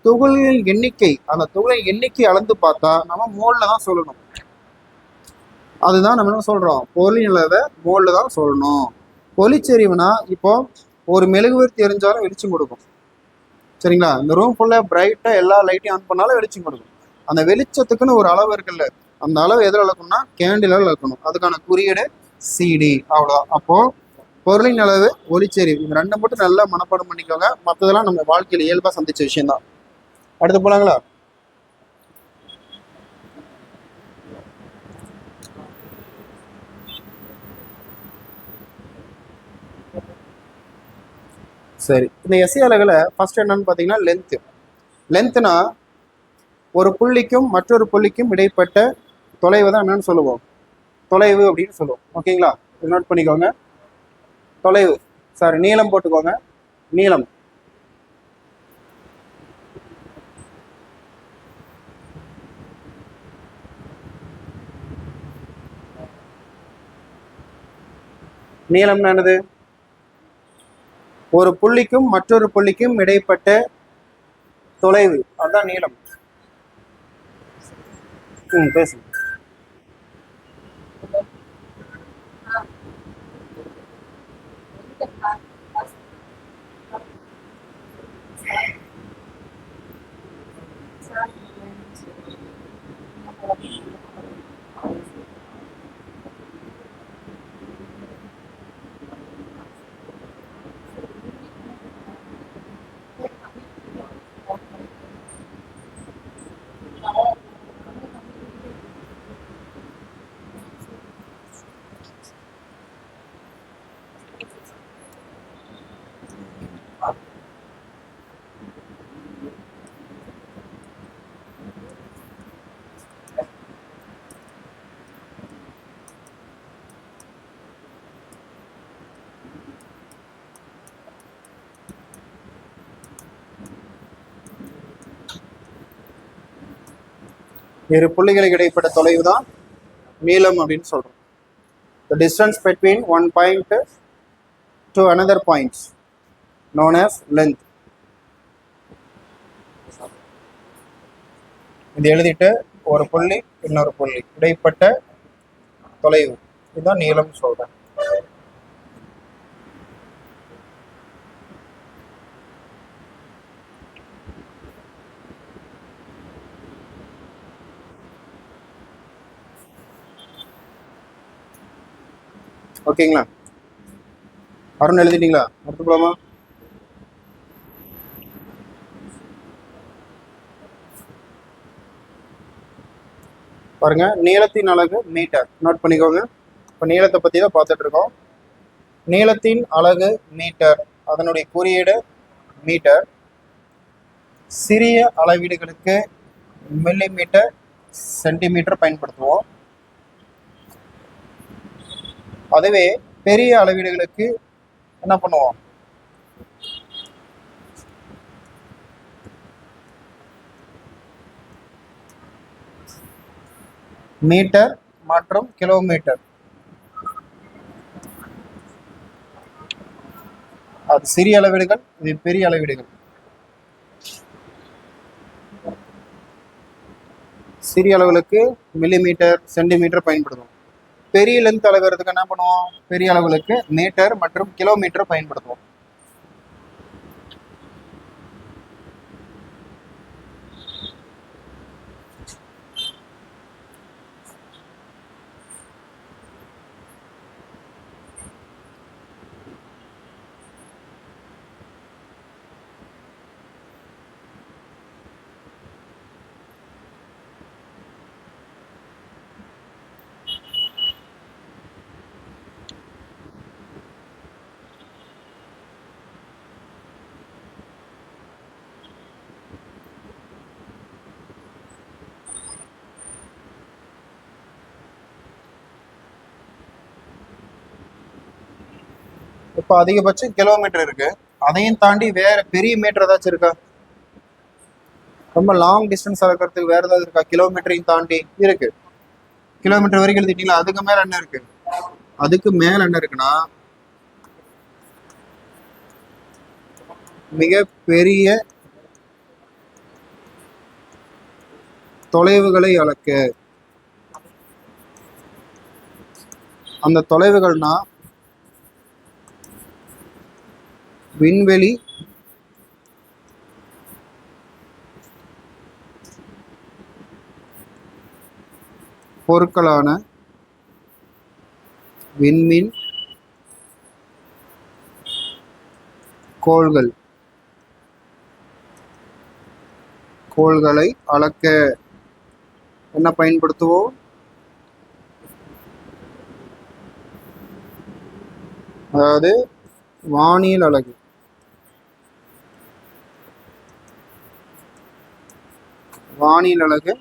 துகளின் எண்ணிக்கை. அந்த துகளின் எண்ணிக்கை அளந்து பார்த்தா நம்ம மோல்ல தான் சொல்லணும். அதுதான் நம்ம என்ன சொல்றோம், பொருளின் அளவை மோல்ல தான் சொல்லணும். ஒளிச்செறிவுனா இப்போ ஒரு மெழுகுவர்த்தி எரிஞ்சாலும் வெளிச்சம் கொடுக்கும், சரிங்களா? இந்த ரூம் ஃபுல்லா பிரைட்டா எல்லா லைட்டையும் ஆன் பண்ணாலும் வெளிச்சம் கொடுக்கும். அந்த வெளிச்சத்துக்குன்னு ஒரு அளவு இருக்குல்ல, அந்த அளவு எதில் அளக்கணும்னா கேண்டில் அளக்கணும். அதுக்கான குறியீடு சிடி. அவ்வளோதான். அப்போ பொருளின் அளவு, ஒளிச்செறிவு, இந்த ரெண்டை மட்டும் நல்லா மனப்பாடம் பண்ணிக்கோங்க. மற்றதெல்லாம் நம்ம வாழ்க்கையில் இயல்பா சந்திச்ச விஷயம் தான். அடுத்து போலாங்களா? சரி, இந்த எஸ்ஐ அலகுல ஃபர்ஸ்ட் என்னன்னு பார்த்தீங்கன்னா லென்த்து. லென்த்னா ஒரு புள்ளிக்கும் மற்றொரு புள்ளிக்கும் இடைப்பட்ட தொலைவை தான் என்னன்னு சொல்லுவோம், தொலைவு அப்படின்னு சொல்லுவோம். ஓகேங்களா? நோட் பண்ணிக்கோங்க. தொலைவு, சாரி நீளம் போட்டுக்கோங்க. நீளம் நீளம்னா என்னது? ஒரு புள்ளிக்கும் மற்றொரு புள்ளிக்கும் இடைப்பட்ட தொலைவு, அதுதான் நீளம். பேசு. இரு புள்ளிகளுக்கு இடைப்பட்ட தொலைவு தான் நீளம் அப்படின்னு சொல்றோம். The distance between one point to another point known as length. இது எழுதிட்டு ஒரு புள்ளி இன்னொரு புள்ளி இடைப்பட்ட தொலைவு, இதுதான் நீளம் சொல்றேன். ஓகேங்களா? அருண் எழுதிட்டீங்களா? அடுத்து போலாமா? பாருங்க, நீளத்தின் அலகு மீட்டர். நோட் பண்ணிக்கோங்க. இப்போ நீளத்தை பற்றி தான் பார்த்துட்டு இருக்கோம். நீளத்தின் அலகு மீட்டர், அதனுடைய குறியீடு மீட்டர். சிறிய அளவீடுகளுக்கு மில்லிமீட்டர், சென்டிமீட்டர் பயன்படுத்துவோம். அதுவே பெரிய அளவீடுகளுக்கு என்ன பண்ணுவோம்? மீட்டர் மற்றும் கிலோமீட்டர். அது சிறிய அளவீடுகள், இது பெரிய அளவீடுகள். சிறிய அளவுகளுக்கு மில்லிமீட்டர், சென்டிமீட்டர் பயன்படுத்துவோம். பெரிய லென்த் அளவுறதுக்கு என்ன பண்ணுவோம்? பெரிய அளவுகளுக்கு மீட்டர் மற்றும் கிலோமீட்டர் பயன்படுத்துவோம். இப்போ அதிகபட்சம் கிலோமீட்டர் இருக்கு. அதையும் தாண்டி வேற பெரிய மீட்டர் ஏதாச்சும் இருக்கா? ரொம்ப லாங் டிஸ்டன்ஸ் அளக்கிறதுக்கு வேற ஏதாவது இருக்கா? கிலோமீட்டரையும் தாண்டி இருக்கு. கிலோமீட்டர் வரைக்கும் எழுதிட்டீங்களா? அதுக்கு மேல என்ன இருக்கு? அதுக்கு மேல என்ன இருக்குன்னா, மிக பெரிய தொலைவுகளை அளக்க. அந்த தொலைவுகள்னா விண்வெளி, பொருட்களான விண்மீன், கோள்களை அளக்க என்ன பயன்படுத்துவோம்? அதாவது வானியல் அலகு. வானியல் அலகு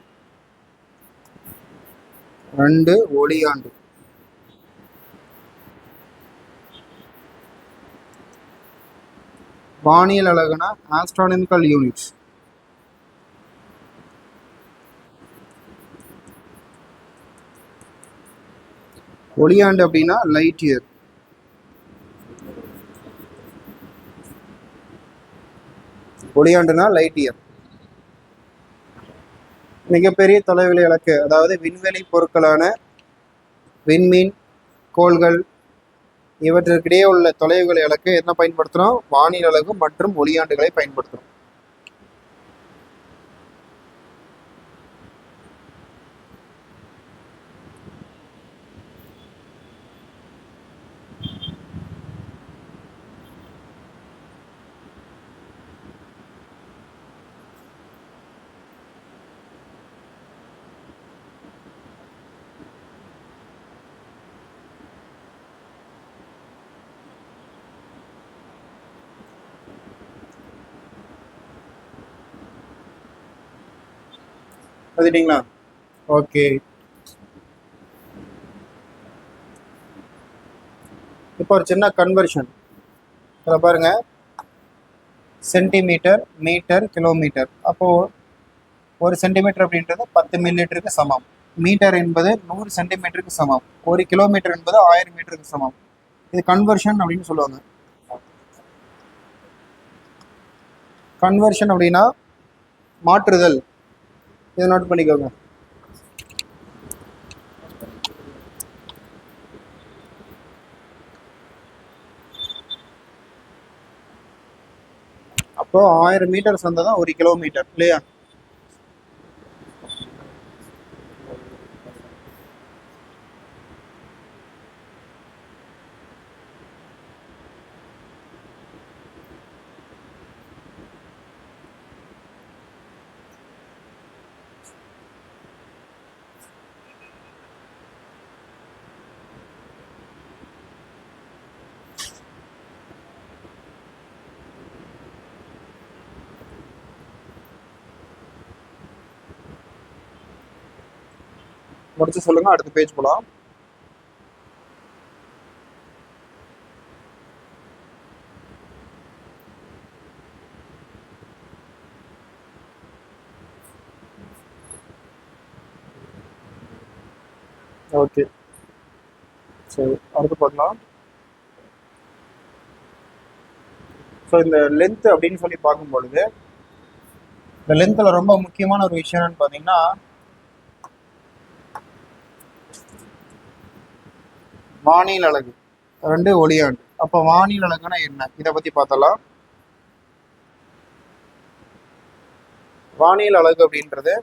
2 ஒளியாண்டு. வானியல் அலகுனா ஆஸ்ட்ரானமிக்கல் யூனிட்ஸ். ஒளியாண்டு அப்படின்னா லைட் இயர். ஒளியாண்டுனா லைட் இயர். மிகப்பெரிய தொலைவெளி இலக்கு, அதாவது விண்வெளி பொருட்களான விண்மீன், கோள்கள் இவற்றிற்கிடையே உள்ள தொலைவுகளை இலக்கு என்ன பயன்படுத்துகிறோம்? வானில் அலகு மற்றும் ஒளியாண்டுகளை பயன்படுத்துகிறோம். எழுதிட்டீங்களா? ஓகே. இப்போ ஒரு சின்ன கன்வர்ஷன் இதில் பாருங்க, சென்டிமீட்டர், மீட்டர், கிலோமீட்டர். அப்போது ஒரு சென்டிமீட்டர் அப்படின்றது 10 மில்லிமீட்டருக்கு சமம். மீட்டர் என்பது 100 சென்டிமீட்டருக்கு சமம். ஒரு கிலோமீட்டர் என்பது 1000 மீட்டருக்கு சமம். இது கன்வர்ஷன் அப்படின்னு சொல்லுவாங்க. கன்வர்ஷன் அப்படின்னா மாற்றுதல். இதை நோட் பண்ணிக்கோங்க. அப்போ 1000 மீட்டர் வந்ததான் 1 கிலோமீட்டர் இல்லையா? முடிச்சு சொல்லுங்க, அடுத்த பேஜ் போலாம். ஓகே, சரி அடுத்து பார்க்கலாம். ஸோ இந்த லென்த் அப்படின்னு சொல்லி பார்க்கும்பொழுது, இந்த லென்த்தில் ரொம்ப முக்கியமான ஒரு விஷயம் என்னன்னு பார்த்தீங்கன்னா, வானில் அலகு 2 ஒளியாண்டு. அப்போ வானில் அலகுனா என்ன, இதை பற்றி பார்த்தலாம். வானில் அலகு அப்படின்றது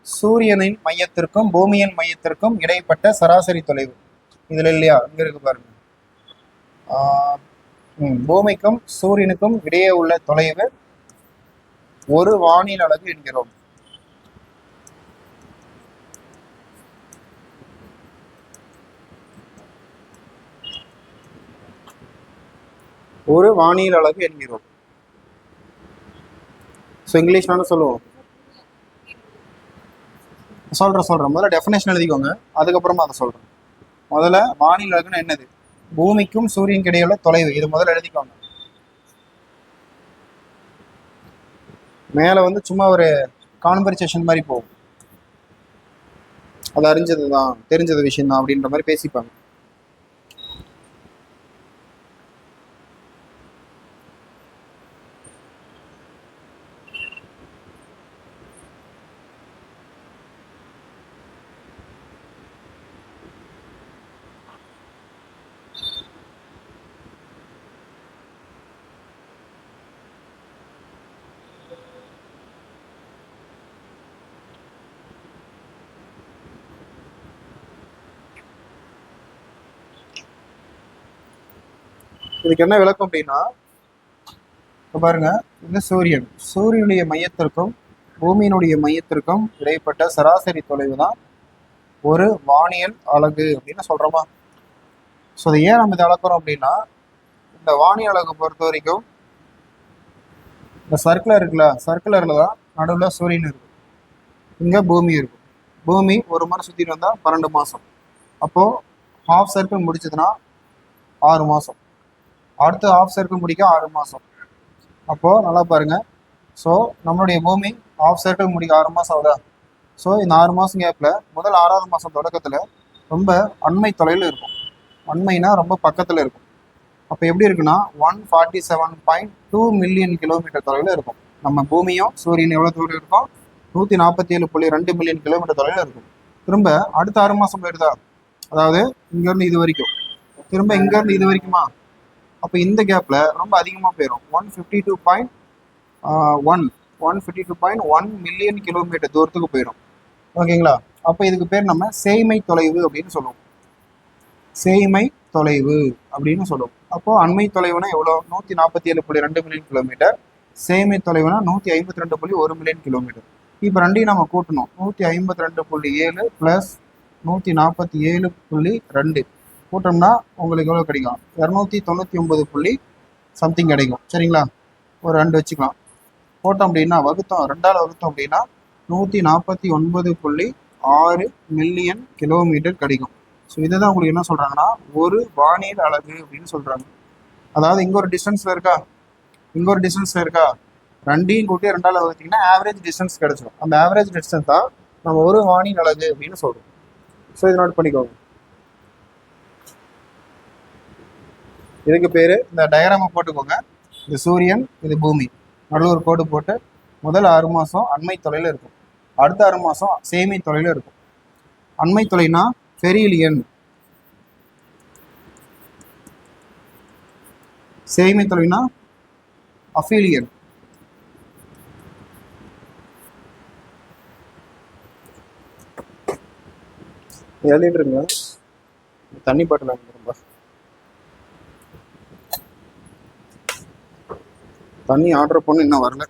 சூரியனின் மையத்திற்கும் பூமியின் மையத்திற்கும் இடைப்பட்ட சராசரி தொலைவு. இதில் இல்லையா, இங்கே இருக்கு பாருங்க. பூமிக்கும் சூரியனுக்கும் இடையே உள்ள தொலைவு ஒரு வானில் அலகு என்கிறோம். ஒரு வானியல் அலகு என்கிறோம். ஸோ இங்கிலீஷ்னாலும் சொல்லுவோம். சொல்கிறேன். முதல்ல டெஃபினேஷன் எழுதிக்கோங்க, அதுக்கப்புறமா அதை சொல்கிறேன். முதல்ல வானியல் அலகுன்னா என்னது? பூமிக்கும் சூரியனுக்கு இடையுள்ள தொலைவு. இது முதல்ல எழுதிக்கோங்க. மேலே வந்து சும்மா ஒரு கான்வர்சேஷன் மாதிரி போகும், அது அறிஞ்சது தான், தெரிஞ்சது விஷயம் தான் அப்படின்ற மாதிரி பேசிப்பாங்க. இதுக்கு என்ன விளக்கம் அப்படின்னா, பாருங்க, இந்த சூரியனுடைய மையத்திற்கும் பூமியினுடைய மையத்திற்கும் இடைப்பட்ட சராசரி தொலைவு தான் ஒரு வானியல் அலகு அப்படின்னு சொல்றோமா. ஸோ அதை ஏன் நம்ம இதை அளக்குறோம் அப்படின்னா, இந்த வானியல் அலகு பொறுத்த வரைக்கும் இந்த சர்க்குலர் இருக்குல்ல, சர்க்குலர்ல தான் நடுவில் சூரியன் இருக்கும், இங்கே பூமி இருக்கும். பூமி ஒரு முறை சுற்றிட்டு வந்தால் 12 மாதம். அப்போது ஹாஃப் சர்க்கிள் முடிச்சதுன்னா 6 மாதம். அடுத்து ஹாஃப் சர்க்கிள் முடிக்க 6 மாதம். அப்போது நல்லா பாருங்கள். ஸோ நம்மளுடைய பூமி ஹாஃப் சர்க்கிள் முடிக்க 6 மாதம் ஆகுதா. ஸோ இந்த 6 மாதம் கேப்பில் முதல் 6வது மாதம் தொடக்கத்தில் ரொம்ப அண்மை தொலைவில் இருக்கும். அண்மைனா ரொம்ப பக்கத்தில் இருக்கும். அப்போ எப்படி இருக்குன்னா 147.2 மில்லியன் கிலோமீட்டர் தொலைவில் இருக்கும். நம்ம பூமியும் சூரியன் எவ்வளோ தூரம் இருக்கும்? 147.2 மில்லியன் கிலோமீட்டர் தொலைவில் இருக்கும். திரும்ப அடுத்த 6 மாதம் போயிடுதா? அதாவது இங்கேருந்து இது வரைக்கும், திரும்ப இங்கேருந்து இது வரைக்குமா? அப்போ இந்த கேப்பில் ரொம்ப அதிகமாக போயிடும். 152.1 மில்லியன் கிலோமீட்டர் தூரத்துக்கு போயிடும். ஓகேங்களா? அப்போ இதுக்கு பேர் நம்ம சேய்மை தொலைவு அப்படின்னு சொல்லுவோம். சேய்மை தொலைவு அப்படின்னு சொல்லுவோம். அப்போது அண்மை தொலைவுனா எவ்வளோ? 147.2 மில்லியன் கிலோமீட்டர். சேய்மை தொலைவுனா 152.1 million kilometre. இப்போ ரெண்டையும் நம்ம கூட்டணும். 152.7 ப்ளஸ் 147.2 கூட்டோம்னா உங்களுக்கு எவ்வளோ கிடைக்கும்? 299 சம்திங் கிடைக்கும். சரிங்களா? ஒரு 2 வச்சுக்கலாம். போட்டோம் அப்படின்னா வகுத்தோம், 2ஆல் வகுத்தோம் அப்படின்னா 149.6 மில்லியன் கிலோமீட்டர் கிடைக்கும். ஸோ இதை தான் உங்களுக்கு என்ன சொல்கிறாங்கன்னா ஒரு வானியல் அலகு அப்படின்னு சொல்கிறாங்க. அதாவது இங்கே ஒரு டிஸ்டன்ஸில் இருக்கா, இங்கே ஒரு டிஸ்டன்ஸில் இருக்கா, ரெண்டையும் கூட்டி 2ஆல் வகுத்தீங்கன்னா ஆவரேஜ் டிஸ்டன்ஸ் கிடைச்சிடும். அந்த ஆவரேஜ் டிஸ்டன்ஸ் தான் நம்ம ஒரு வானியல் அலகு அப்படின்னு சொல்கிறோம். ஸோ இதை நோட் பண்ணிக்கோங்க. இதுக்கு பேர் இந்த டயராமை போட்டுக்கோங்க. இது சூரியன், இது பூமி, நடுவில் ஒரு கோடு போட்டு முதல் 6 மாதம் அண்மை தொலைவில் இருக்கும், அடுத்த 6 மாதம் சேமை தொலைவில் இருக்கும். அண்மை தொலைனா பெரிலியன், சேமை தொலைனா அஃபீலியன். எழுதிட்டு இருங்க, தண்ணி பாட்டில் ரொம்ப தண்ணி ஆர்டர் பண்ண இன்னும் வரல.